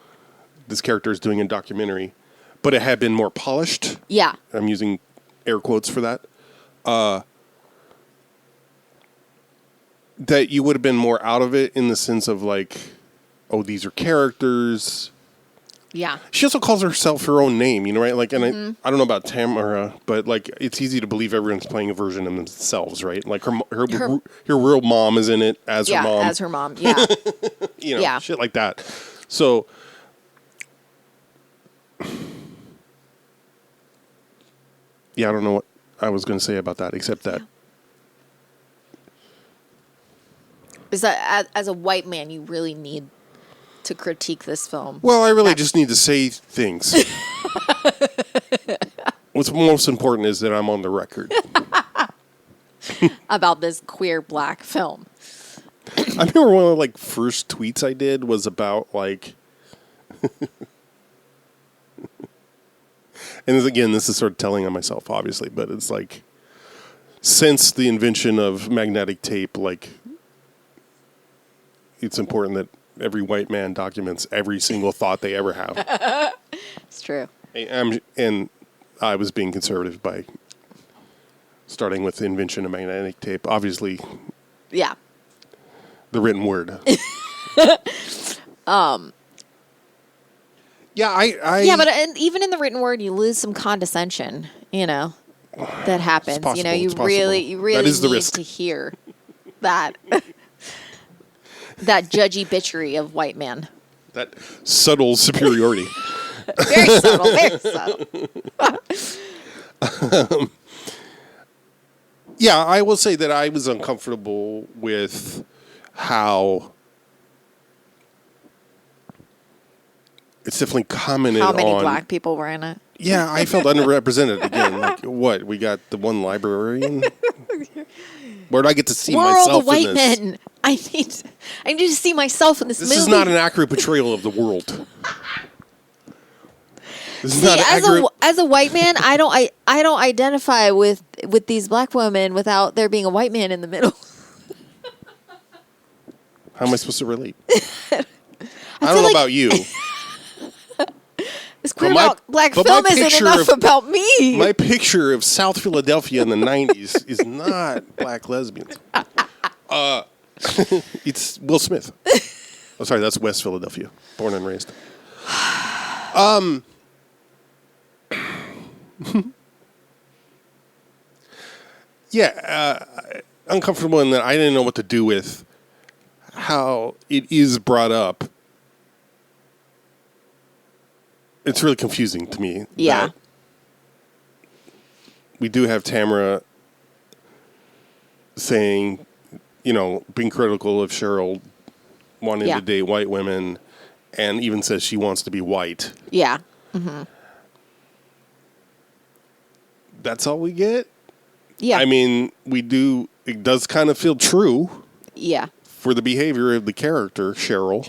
this character is doing a documentary, but it had been more polished. Yeah. I'm using air quotes for that. That you would have been more out of it in the sense of like, oh, these are characters. Yeah. She also calls herself her own name, you know, right? Like, and I don't know about Tamara, but like, it's easy to believe everyone's playing a version of themselves, right? Like her real mom is in it as her mom. Yeah, as her mom. Yeah. You know, shit like that. So, yeah, I don't know what I was going to say about that, except that. Is that as a white man, you really need to critique this film? Well, I really just need to say things. What's most important is that I'm on the record. About this queer black film. I remember one of the like first tweets I did was about like And again, this is sort of telling on myself, obviously, but it's like, since the invention of magnetic tape, like, it's important that every white man documents every single thought they ever have. It's true. And I was being conservative by starting with the invention of magnetic tape. Obviously, Yeah. the written word. Yeah, Yeah, but even in the written word, you lose some condescension. That happens. possible, You it's possible. really That is the need risk. to hear that that judgy bitchery of white man. That subtle superiority. Very subtle. Very subtle. Yeah, I will say that I was uncomfortable with how it's definitely commented on. How many black people were in it? Yeah, I felt underrepresented again. Like, what? We got the one librarian? Where do I get to see We're all myself the white in this? men. I need to see myself in this movie. This is not an accurate portrayal of the world. This is not an as accurate. as a white man, I don't identify with these black women without there being a white man in the middle. How am I supposed to relate? I don't know like- about you. This queer my- black but film my isn't picture enough of- about me. My picture of South Philadelphia in the 90s is not black lesbians. It's Will Smith. Oh, sorry, that's West Philadelphia. Born and raised. Uncomfortable in that I didn't know what to do with how it is brought up. It's really confusing to me. Yeah. that we do have Tamara saying, being critical of Cheryl wanting Yeah. to date white women, and even says she wants to be white. Yeah. Mm-hmm. That's all we get? Yeah. I mean, it does kind of feel true yeah. for the behavior of the character, Cheryl,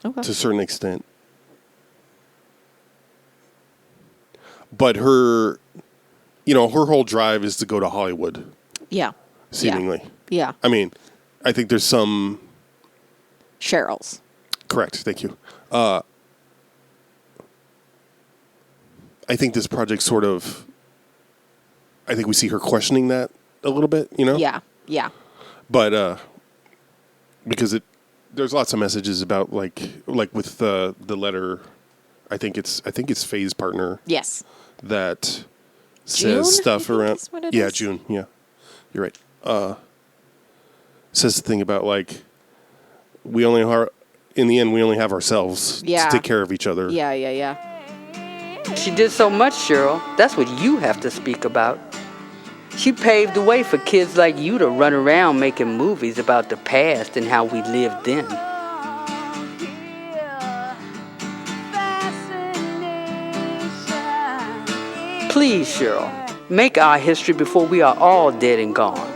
Okay. to a certain extent. But her whole drive is to go to Hollywood, Yeah. seemingly. Yeah. I mean, I think there's some... Cheryl's. Correct, thank you. I think this project sort of... I think we see her questioning that a little bit, Yeah. Yeah. But because there's lots of messages about like with the letter, I think it's Faye's partner Yes. that June, says stuff I think around. is what it Yeah, is. June. Yeah, you're right. Says the thing about like we only are in the end we only have ourselves Yeah. to take care of each other. Yeah. Yeah. Yeah. She did so much, Cheryl. That's what you have to speak about. She paved the way for kids like you to run around making movies about the past and how we lived then. Please, Cheryl, make our history before we are all dead and gone.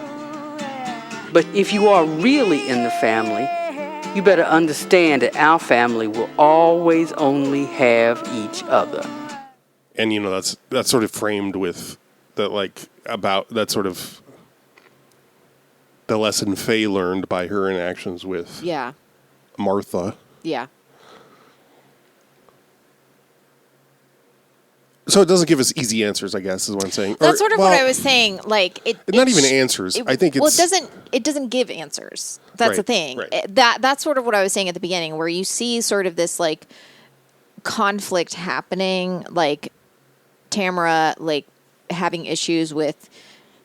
But if you are really in the family, you better understand that our family will always only have each other. And that's sort of framed with that like about that sort of the lesson Faye learned by her interactions with Yeah. Martha. Yeah. So it doesn't give us easy answers, I guess, is what I'm saying. That's sort of what I was saying. Like Not even answers. I think it's... it doesn't give answers. That's the Right, thing. right. That's sort of what I was saying at the beginning, where you see sort of this like conflict happening, like Tamara like having issues with,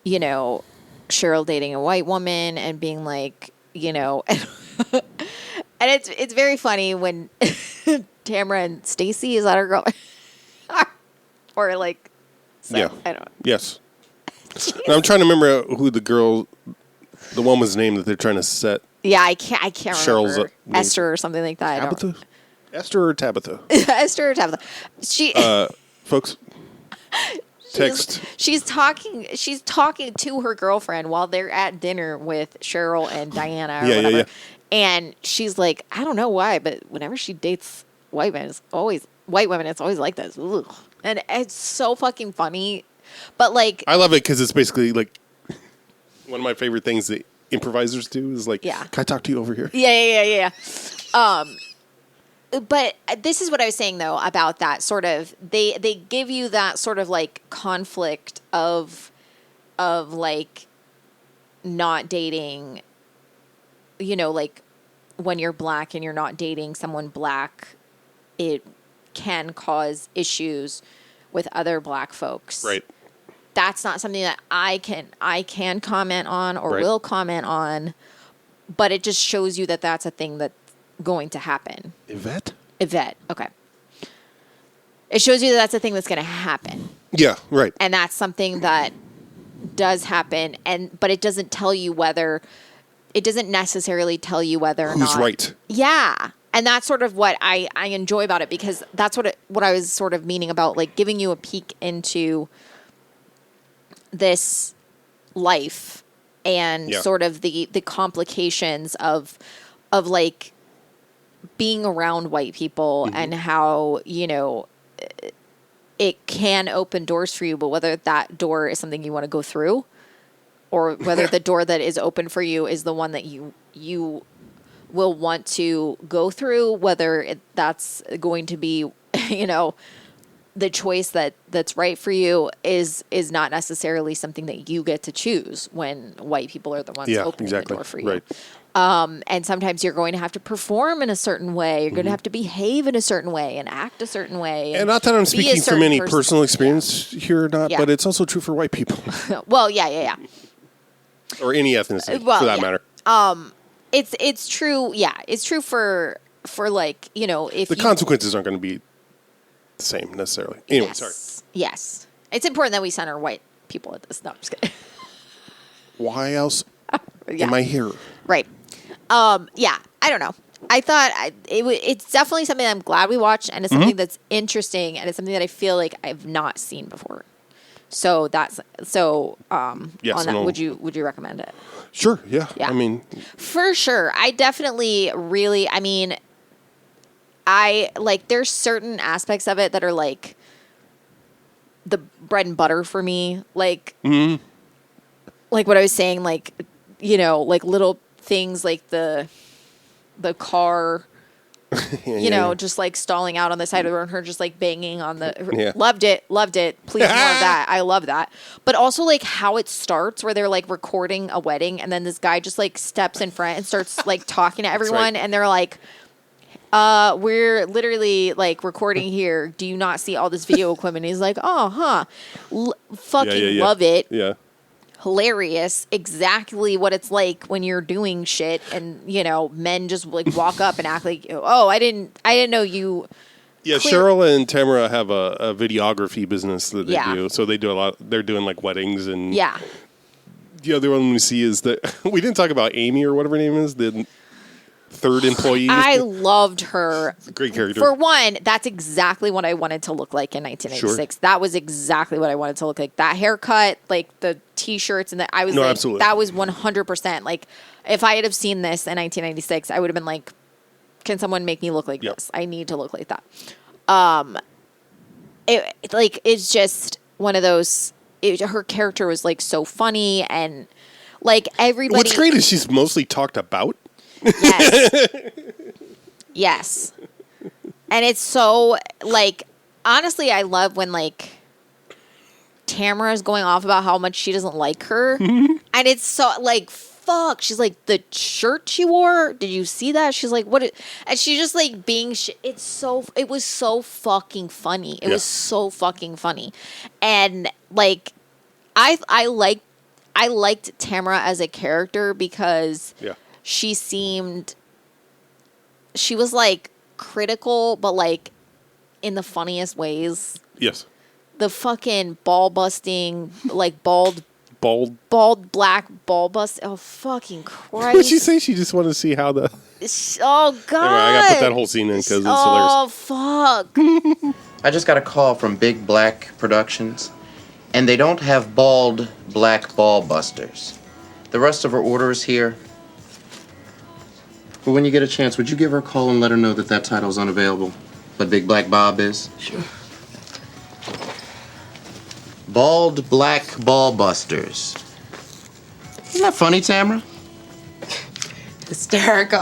Cheryl dating a white woman and being like, and it's very funny when Tamara and Stacy, is that her girl? Or like, so, Yeah. I don't know. Yes. And I'm trying to remember who the one was named that they're trying to set. Yeah, I can't Cheryl's remember. name. Esther or something like that. Tabitha? Esther or Tabitha? Esther or Tabitha. She Folks, text. she's talking to her girlfriend while they're at dinner with Cheryl and Diana or whatever. Yeah. And she's like, I don't know why, but whenever she dates white women, it's always like this. Ugh. And it's so fucking funny. But like, I love it because it's basically like one of my favorite things that improvisers do is like, Yeah. can I talk to you over here? yeah. But this is what I was saying though about that sort of they give you that sort of like conflict of like not dating, you know, like when you're black and you're not dating someone black, it can cause issues with other black folks. Right. That's not something that I can comment on or Right. will comment on, but it just shows you that that's a thing that's going to happen. Yvette? Okay. It shows you that that's a thing that's going to happen. Yeah, right. And that's something that does happen, but it doesn't tell you whether, it doesn't necessarily tell you whether or not. Who's right? Yeah. And that's sort of what I enjoy about it, because that's what I was sort of meaning about, like giving you a peek into this life and sort of the complications of like being around white people and how, you know, it can open doors for you, but whether that door is something you want to go through or whether the door that is open for you is the one that you will want to go through, whether that's going to be, you know, the choice that's right for you is not necessarily something that you get to choose when white people are the ones opening the door for you. Right. And sometimes you're going to have to perform in a certain way. You're going to have to behave in a certain way and act a certain way. And not that I'm be a speaking from certain any person. personal experience here or not, Yeah. but it's also true for white people Well, yeah. or any ethnicity Well, for that yeah. matter. It's true. Yeah, it's true for like, you know, if The you, consequences aren't going to be the same necessarily. Anyway, yes, sorry. Yes, it's important that we center white people at this. No, I'm just kidding. Why else Yeah. am I here? Right. Yeah, I don't know. I thought it's definitely something I'm glad we watched, and it's something that's interesting, and it's something that I feel like I've not seen before. So Yes, on that, no. would you recommend it? Sure, yeah. Yeah. I mean, For sure. I definitely really, I mean, I like, there's certain aspects of it that are like the bread and butter for me. Like, like what I was saying, like, you know, like little things like the car, you know, just like stalling out on the side of the road and her just like banging on the, Yeah. loved it. Please more of that. I love that. But also like how it starts where they're like recording a wedding and then this guy just like steps in front and starts like talking to everyone and they're like, we're literally like recording here. Do you not see all this video equipment? He's like, oh, huh. Fucking love it. Yeah. Hilarious. Exactly what it's like when you're doing shit and, you know, men just like walk up and act like, oh, I didn't know you. Yeah, Cheryl and Tamara have a videography business that they Yeah. do. So they do a lot. They're doing like weddings and Yeah. The other one we see is that we didn't talk about Amy or whatever her name is, the third employee. I loved her. Great character. For one, that's exactly what I wanted to look like in 1986. Sure. That was exactly what I wanted to look like. That haircut, like the t-shirts, and I was No, like, absolutely. that was 100%. Like, if I had have seen this in 1996, I would have been like, can someone make me look like Yep. this? I need to look like that. It's just one of those. Her character was like so funny and like everybody. What's great is she's mostly talked about. Yes. Yes. And it's so, like, honestly, I love when, like, Tamara's going off about how much she doesn't like her. And it's so, like, fuck. She's like, the shirt she wore, did you see that? She's like, what? And she's just, like, being, it was so fucking funny. It was so fucking funny. And, like, I liked Tamara as a character because she was like critical, but like in the funniest ways. Yes. The fucking ball busting, like bald black ball bust. Oh, fucking Christ. What did she say? She just wanted to see how the. Oh, God. Anyway, I got to put that whole scene in because it's hilarious. Oh, fuck. I just got a call from Big Black Productions, and they don't have bald black ball busters. The rest of her order is here. But when you get a chance, would you give her a call and let her know that that title is unavailable, but Big Black Bob is? Sure. Bald black ball busters. Isn't that funny, Tamara? Hysterical.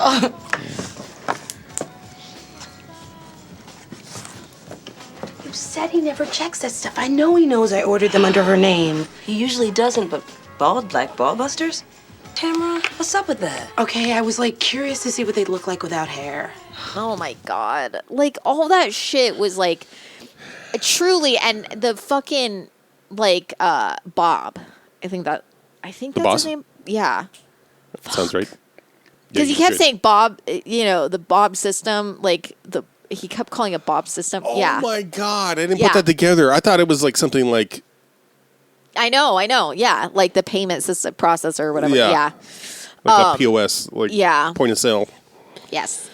You said he never checks that stuff. I know he knows I ordered them under her name. He usually doesn't, but bald black ballbusters? Tamara, what's up with that? Okay, I was like curious to see what they'd look like without hair. Oh my God. Like all that shit was like truly, and the fucking like Bob. I think that's boss? his name. Yeah. Sounds right. Because he kept saying Bob, the Bob system, like he kept calling it Bob system. Oh yeah. my God. I didn't put that together. I thought it was like something like. I know. Yeah. Like the payment system processor or whatever. Yeah. Like a POS, like point of sale. Yes.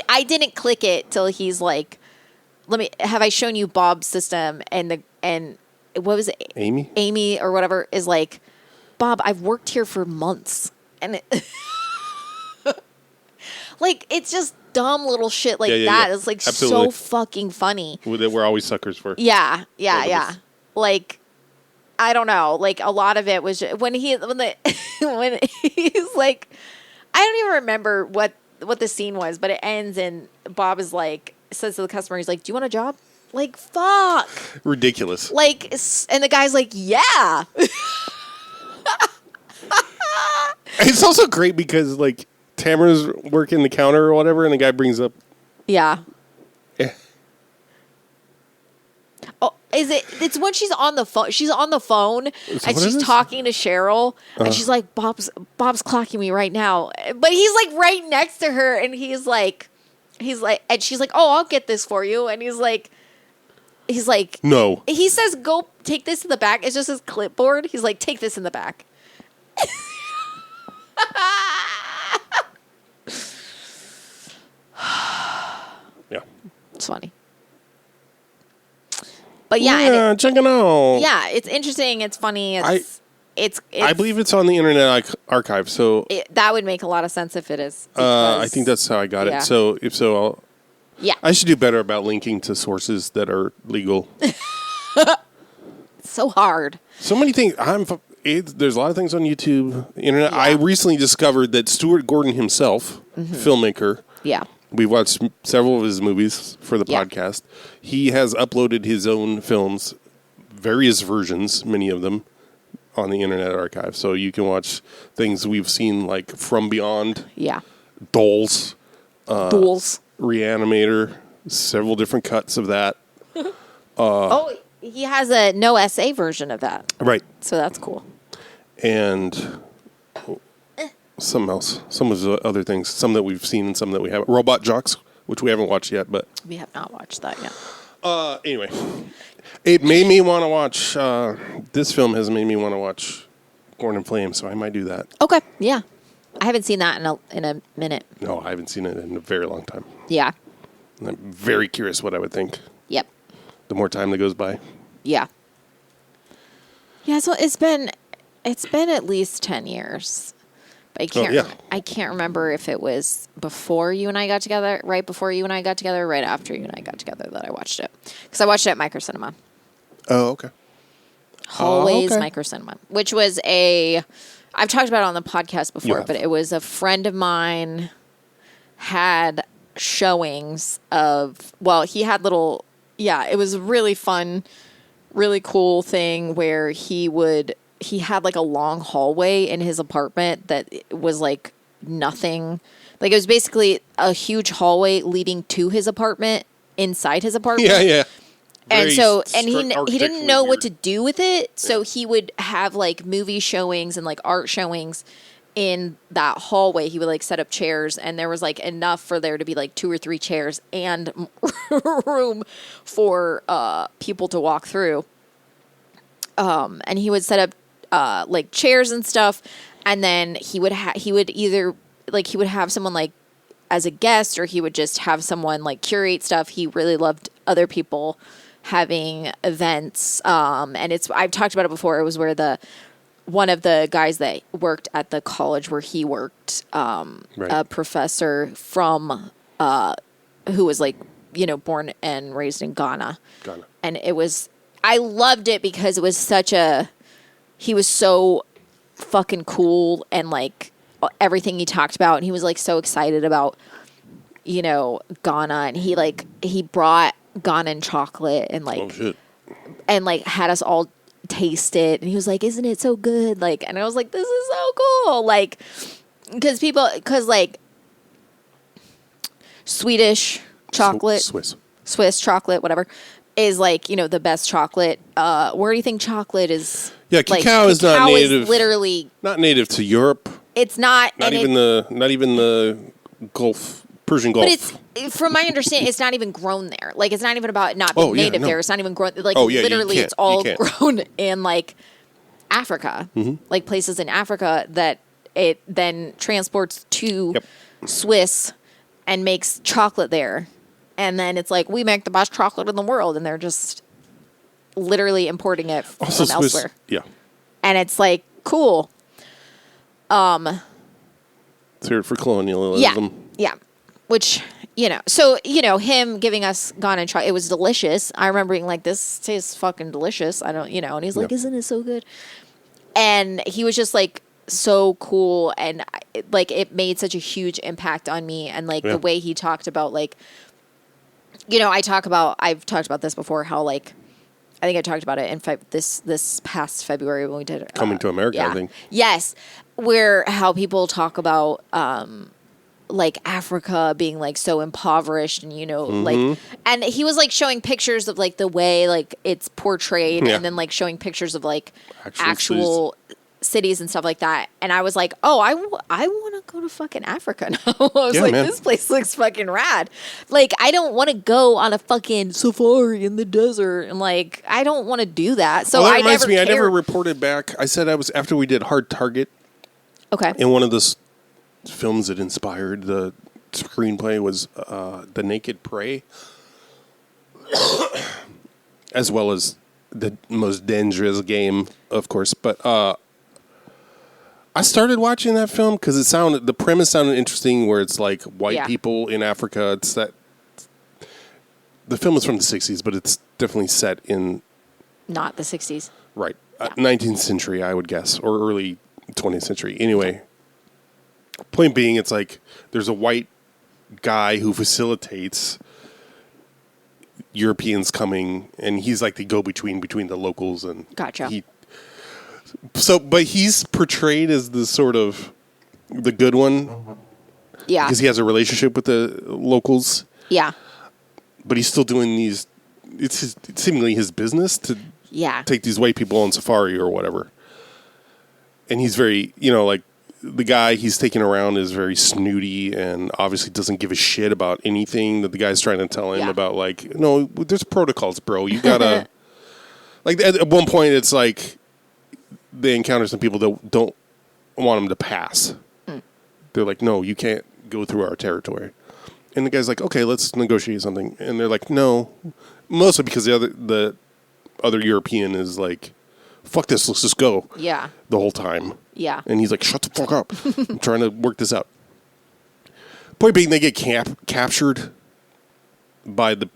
I didn't click it till he's like, have I shown you Bob's system? And what was it? Amy or whatever is like, Bob, I've worked here for months. And like, it's just dumb little shit like that. Yeah. It's like Absolutely. so fucking funny. We're always suckers for. Yeah. Like, I don't know. Like a lot of it was just, when he's like, I don't even remember what the scene was, but it ends and Bob is like, says to the customer, he's like, "Do you want a job?" Like, fuck. Ridiculous. Like, and the guy's like, "Yeah." It's also great because like Tamara's working the counter or whatever, and the guy brings up. Yeah. Oh, it's when she's on the phone. She's on the phone and she's talking to Cheryl, and she's like, Bob's clocking me right now. But he's like right next to her, and he's like, and she's like, "Oh, I'll get this for you." And he's like, no. He says, "Go take this in the back." It's just his clipboard. He's like, "Take this in the back." Yeah. It's funny. But yeah, check it out. Yeah, it's interesting. It's funny. It's I believe it's on the Internet Archive, so that would make a lot of sense if it is. I think that's how I got it. So if so, I should do better about linking to sources that are legal. It's so hard. So many things. There's a lot of things on YouTube, the Internet. I recently discovered that Stuart Gordon himself, filmmaker. Yeah. We watched several of his movies for the podcast. He has uploaded his own films, various versions, many of them, on the Internet Archive. So you can watch things we've seen like From Beyond. Yeah. Dolls. Reanimator. Several different cuts of that. He has a no essay version of that. Right. So that's cool. And something else. Some of the other things. Some that we've seen and some that we haven't. Robot Jocks, which we haven't watched yet, but We have not watched that yet. anyway, it made me want to watch. This film has made me want to watch Born in Flames, so I might do that. Okay. Yeah. I haven't seen that in a minute. No, I haven't seen it in a very long time. Yeah. And I'm very curious what I would think. Yep. The more time that goes by. Yeah. Yeah. So it's been at least 10 years. I can't remember if it was before you and I got together, right before you and I got together, right after you and I got together that I watched it. Because I watched it at Microcinema. Oh, okay. Hallways Microcinema, which was I've talked about it on the podcast before, but it was a friend of mine had showings of, he had it was a really fun, really cool thing where he had like a long hallway in his apartment that was like nothing. Like it was basically a huge hallway leading to his apartment inside his apartment. Yeah. And so, he didn't know what to do with it. So he would have like movie showings and like art showings in that hallway. He would like set up chairs, and there was like enough for there to be like 2 or 3 chairs and room for people to walk through. And he would set up like chairs and stuff, and then he would either like he would have someone like as a guest, or he would just have someone like curate stuff. He really loved other people having events, and I've talked about it before. It was where one of the guys that worked at the college where he worked, a professor from who was like born and raised in Ghana. And it was I loved it because it was he was so fucking cool and like everything he talked about, and he was like so excited about, you know, Ghana, and he brought Ghanan chocolate and like, Oh shit. and like had us all taste it, and he was like, isn't it so good? Like, and I was like, this is so cool. Like, because like Swedish chocolate, Swiss chocolate, whatever, is like, you know, the best chocolate. Where do you think chocolate is? Yeah, cacao is not native. Is literally not native to Europe. It's not. Not even the Gulf, Persian Gulf. But it's, from my understanding, it's not even grown there. Like, it's not even about not being native there. It's not even grown. Like, literally, it's all grown in like Africa, like places in Africa that it then transports to Swiss and makes chocolate there. And then it's like, we make the best chocolate in the world, and they're just literally importing it from elsewhere. Yeah. And it's like, cool. It's here for colonialism. Yeah. Which, you know, so, you know, him giving us Ghana chocolate, it was delicious. I remember being like, this tastes fucking delicious. I don't, you know, and he's like, isn't it so good? And he was just like so cool, and like it made such a huge impact on me. And like the way he talked about, like, you know, I've talked about this before, how like, I think I talked about it in this past February when we did Coming to America, I think. Yes, where how people talk about like Africa being like so impoverished, and you know, like, and he was like showing pictures of like the way like it's portrayed, and then like showing pictures of like actual cities and stuff like that. And I was like, oh, I want to go to fucking Africa now. I was like, man, this place looks fucking rad. Like, I don't want to go on a fucking safari in the desert, and like, I don't want to do that. So that reminds me, I never reported back. I said I was, after we did Hard Target. Okay. In one of the films that inspired the screenplay was The Naked Prey, as well as The Most Dangerous Game, of course. But I started watching that film because the premise sounded interesting, where it's like white people in Africa. It's that the film is from the 60s, but it's definitely set in not the 60s. Right. 19th century, I would guess, or early 20th century. Anyway, point being, it's like there's a white guy who facilitates Europeans coming, and he's like the go-between between the locals and gotcha. But he's portrayed as the sort of the good one, because he has a relationship with the locals. Yeah, but he's still doing these. It's seemingly his business to take these white people on safari or whatever. And he's very, you know, like the guy he's taking around is very snooty and obviously doesn't give a shit about anything that the guy's trying to tell him about. Like, no, there's protocols, bro. You gotta like at one point it's like they encounter some people that don't want them to pass. They're like, no, you can't go through our territory. And the guy's like, okay, let's negotiate something. And they're like, no, mostly because the other European is like, fuck this, let's just go. Yeah. The whole time. Yeah. And he's like, shut the fuck up. I'm trying to work this out. Point being, they get captured by the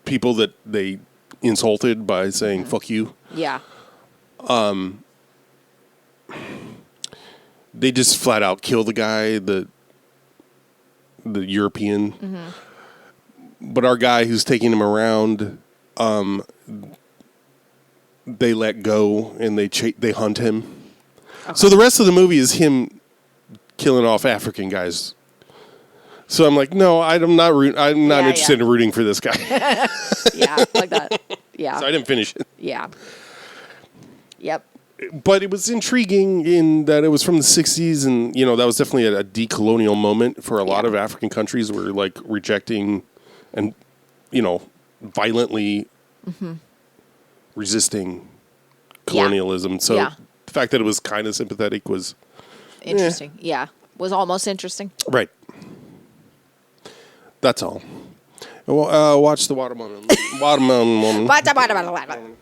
people that they insulted by saying, fuck you. Yeah. They just flat out kill the guy, the European. But our guy who's taking him around, they let go and they hunt him. Okay. So the rest of the movie is him killing off African guys. So I'm like, no, I'm not interested in rooting for this guy. Yeah, like that. Yeah. So I didn't finish it. Yeah. Yep. But it was intriguing in that it was from the 60s, and you know that was definitely a decolonial moment for a lot of African countries. Were like rejecting and, you know, violently resisting colonialism. So the fact that it was kind of sympathetic was interesting. Yeah, was almost interesting. Right. That's all. Well, watch the Watermelon Woman. Watermelon.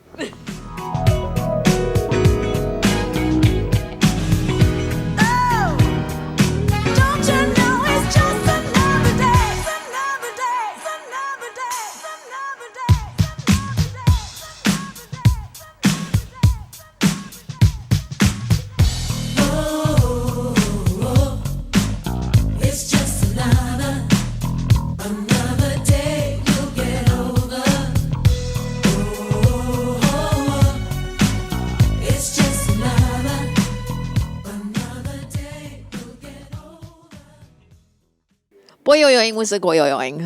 Boyoyoing was a goyoyoing.